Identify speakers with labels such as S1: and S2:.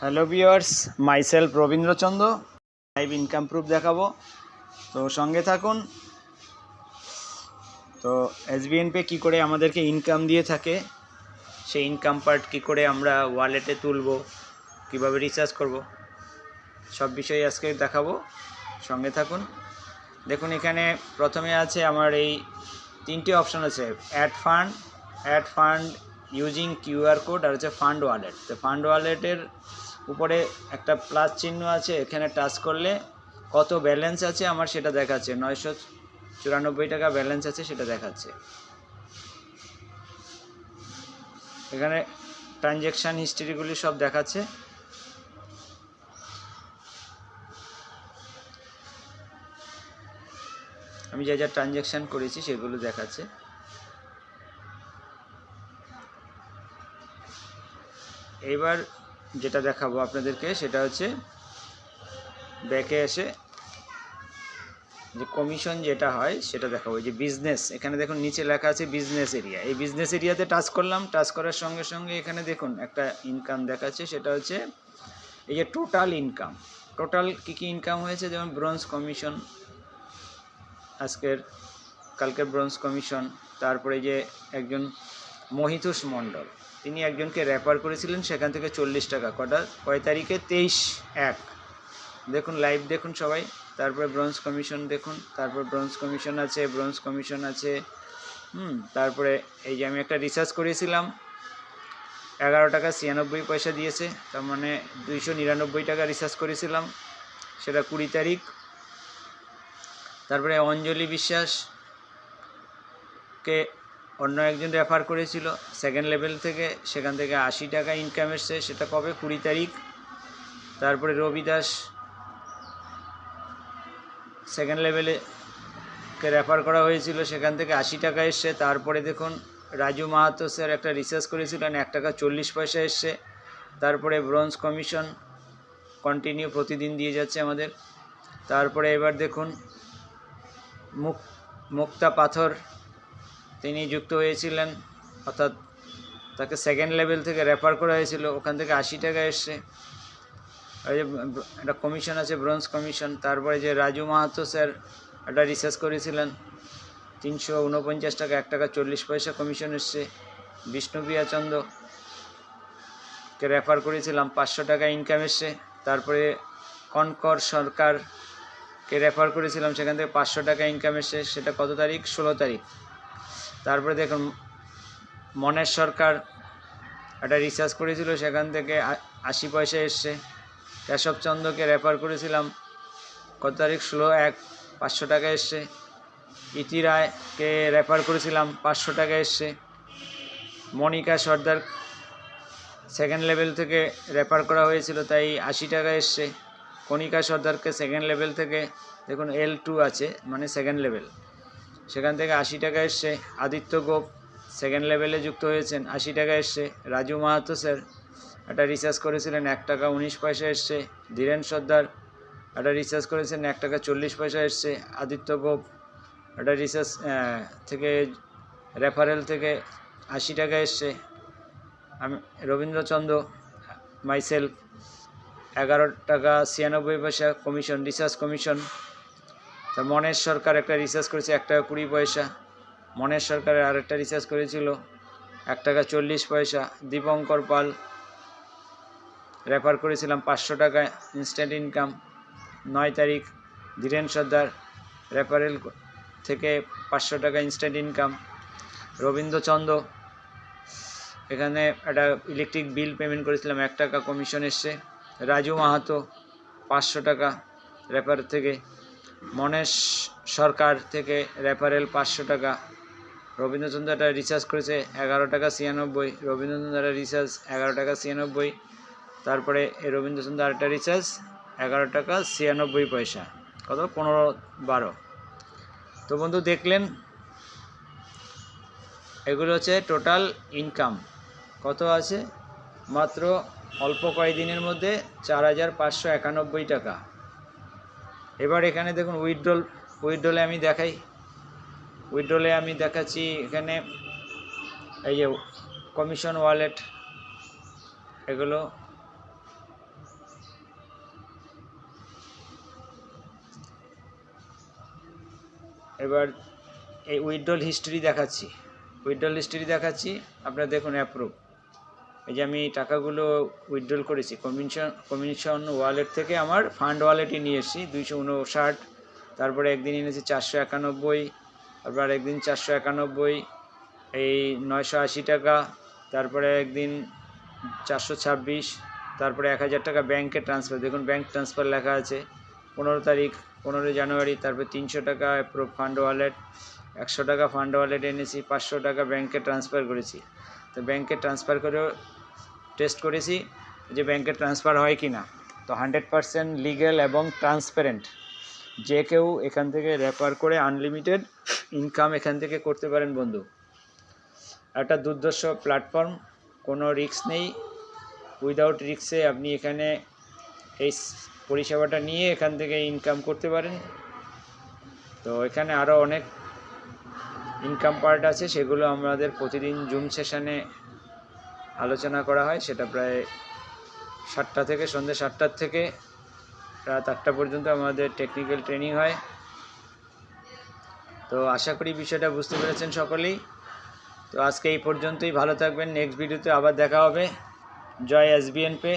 S1: Hello viewers, myself Rabindrachandra live income proof দেখাবো, তো সঙ্গে থাকুন। তো এসবিএন পে কী করে আমাদেরকে ইনকাম দিয়ে থাকে, সেই ইনকাম পার্ট কী করে আমরা ওয়ালেটে তুলব, কীভাবে রিচার্জ করব, সব বিষয়ে আজকে দেখাবো, সঙ্গে থাকুন। দেখুন, এখানে প্রথমে আছে আমার এই তিনটি অপশান আছে, add fund using QR code, আর হচ্ছে ফান্ড ওয়ালেট। তো ফান্ড ওয়ালেটের উপরে একটা প্লাস চিহ্ন আছে, এখানে টাচ করলে কত ব্যালেন্স আছে আমার সেটা দেখাচ্ছে, 994 টাকা ব্যালেন্স আছে সেটা দেখাচ্ছে। এখানে ট্রানজ্যাকশান হিস্ট্রিগুলি সব দেখাচ্ছে। আমি যা যা ট্রানজ্যাকশান করেছি সেগুলো দেখাচ্ছে। এইবার যেটা দেখাবো আপনাদেরকে সেটা হচ্ছে ব্যাকে এসে যে কমিশন যেটা হয় সেটা দেখাবো। যে বিজনেস, এখানে দেখুন নিচে লেখা আছে বিজনেস এরিয়া। এই বিজনেস এরিয়াতে টাচ করলাম, টাচ করার সঙ্গে সঙ্গে এখানে দেখুন একটা ইনকাম দেখাচ্ছে, সেটা হচ্ছে এই যে টোটাল ইনকাম। টোটাল কী কী ইনকাম হয়েছে, যেমন ব্রোঞ্জ কমিশন, কালকের ব্রোঞ্জ কমিশন, তারপরে যে একজন মহিতোষ মণ্ডল, তিনি একজনকে রেফার করেছিলেন, সেখান থেকে 40 টাকা। কয় তারিখে? 23/1। দেখুন লাইভ দেখুন সবাই। তারপরে ব্রোঞ্জ কমিশন দেখুন, তারপর ব্রোঞ্জ কমিশন আছে। তারপরে এই যে আমি একটা রিচার্জ করেছিলাম, 11 টাকা 96 পয়সা দিয়েছে, তার মানে 299 টাকা রিচার্জ করেছিলাম, সেটা 20 তারিখ। তারপরে অঞ্জলি বিশ্বাসকে অন্য একজন রেফার করেছিল সেকেন্ড লেভেল থেকে, সেখান থেকে 80 টাকা ইনকাম এসছে, সেটা কবে? 20 তারিখ। তারপরে রবি দাস সেকেন্ড লেভেলে কে রেফার করা হয়েছিল, সেখান থেকে 80 টাকা এসছে। তারপরে দেখুন রাজু মাহাতো স্যার একটা রিসার্চ করেছিলেন, 1 টাকা 40 পয়সা এসছে। তারপরে ব্রোঞ্জ কমিশন কন্টিনিউ প্রতিদিন দিয়ে যাচ্ছে আমাদের। তারপরে এবার দেখুন মুক্তা পাথর, তিনি যুক্ত হয়েছিলেন, অর্থাৎ তাকে সেকেন্ড লেভেল থেকে রেফার করা হয়েছিল, ওখান থেকে 80 টাকা এসছে। এই যে একটা কমিশন আছে ব্রোঞ্জ কমিশন। তারপরে যে রাজু মাহাতো স্যার একটা রিসার্চ করেছিলেন, 349 টাকা 1 টাকা 40 পয়সা কমিশন এসছে। বিষ্ণুপ্রিয়া চন্দ্রকে রেফার করেছিলাম, 500 টাকা ইনকাম এসছে। তারপরে কনকর সরকারকে রেফার করেছিলাম, সেখান থেকে 500 টাকা ইনকাম এসছে, সেটা কত তারিখ? 16 তারিখ। তারপরে দেখুন মনের সরকার একটা রিসার্চ করেছিল, সেখান থেকে 80 পয়সা এসছে। কেশবচন্দ্রকে রেফার করেছিলাম, কত তারিখ? 16/1, 500 টাকা এসছে। ইতি রায়কে রেফার করেছিলাম, 500 টাকা এসছে। মনিকা সর্দার সেকেন্ড লেভেল থেকে রেফার করা হয়েছিল, তাই 80 টাকা এসছে। কণিকা সর্দারকে সেকেন্ড লেভেল থেকে, দেখুন L2 আছে মানে সেকেন্ড লেভেল, সেখান থেকে 80 টাকা এসছে। আদিত্য গোপ সেকেন্ড লেভেলে যুক্ত হয়েছেন, 80 টাকা এসছে। রাজু মাহাতো স্যার একটা রিসার্চ করেছিলেন, 1 টাকা 19 পয়সা এসছে। ধীরেন সর্দার একটা রিসার্চ করেছেন, 1 টাকা 40 পয়সা এসছে। আদিত্য গোপ একটা রিসার্চ থেকে রেফারেল থেকে 80 টাকা এসছে। আমি রবীন্দ্রচন্দ্র মাইসেলফ 11 টাকা 96 পয়সা কমিশন, রিসার্চ কমিশন। তা মনের সরকার একটা রিসার্চ করেছে, 1 টাকা 20 পয়সা। মনের সরকারের আরেকটা রিসার্চ করেছিল, 1 টাকা 40 পয়সা। দীপঙ্কর পাল রেফার করেছিলাম, 500 টাকা ইনস্ট্যান্ট ইনকাম, 9 তারিখ। ধীরেন সর্দার রেফারেল থেকে 500 টাকা ইনস্ট্যান্ট ইনকাম। রবীন্দ্রচন্দ্র এখানে একটা ইলেকট্রিক বিল পেমেন্ট করেছিলাম, 1 টাকা কমিশন এসছে। রাজু মাহাতো 500 টাকা রেফার থেকে। মনেশ সরকার থেকে রেফারেল 500 টাকা। রবীন্দ্রচন্দ্র একটা রিচার্জ করেছে, 11 টাকা 96। রবীন্দ্রচন্দ্র একটা রিচার্জ 11 টাকা 96। তারপরে এই রবীন্দ্রচন্দ্র আরেকটা রিচার্জ 11 টাকা 96 পয়সা, কত? 15/12। তো বন্ধু দেখলেন, এগুলো হচ্ছে টোটাল ইনকাম। কত আছে? মাত্র অল্প কয়েকদিনের মধ্যে 4591 টাকা। এবার এখানে দেখুন উইথড্রলে আমি দেখাই। উইথড্রলে আমি দেখাচ্ছি, এখানে এই যে কমিশন ওয়ালেট, এগুলো এবার এই উইথড্রল হিস্ট্রি দেখাচ্ছি, আপনারা দেখুন অ্যাপ্রুভ। এই যে আমি টাকাগুলো উইথড্রল করেছি কমিশন ওয়ালেট থেকে আমার ফান্ড ওয়ালেটে নিয়ে এসেছি 259, তারপরে একদিন এনেছি 491, তারপর একদিন 491, এই 980 টাকা, তারপরে একদিন 426, তারপরে 1000 টাকা ব্যাংকে ট্রান্সফার, দেখুন ব্যাংক ট্রান্সফার লেখা আছে 15 তারিখ 15 জানুয়ারি, তারপর 300 টাকা অ্যাপ্রুভ ফান্ড ওয়ালেট, 100 টাকা ফান্ড ওয়ালেটে এনেছি, 500 টাকা ব্যাংকে ট্রান্সফার করেছি। তো ব্যাংকে ট্রান্সফার করেও টেস্ট করেছি যে ব্যাংকে ট্রান্সফার হয় কি না। তো 100% লিগ্যাল এবং ট্রান্সপারেন্ট, যে কেউ এখান থেকে রেফার করে আনলিমিটেড ইনকাম এখান থেকে করতে পারেন বন্ধু। একটা দুর্ধর্ষ প্ল্যাটফর্ম, কোনো রিস্ক নেই, উইদাউট রিস্কে আপনি এখানে এই পরিষেবাটা নিয়ে এখান থেকে ইনকাম করতে পারেন। তো এখানে আরও অনেক ইনকাম পার্ট আছে, সেগুলো আমাদের প্রতিদিন জুম সেশনে আলোচনা করা হয়। সেটা প্রায় 7টা থেকে সন্ধ্যে 7টার থেকে রাত 8টা পর্যন্ত আমাদের টেকনিক্যাল ট্রেনিং হয়। তো আশা করি বিষয়টা বুঝতে পেরেছেন সকলেই। তো আজকে এই পর্যন্তই, ভালো থাকবেন, নেক্সট ভিডিওতে আবার দেখা হবে। জয় SBN পে।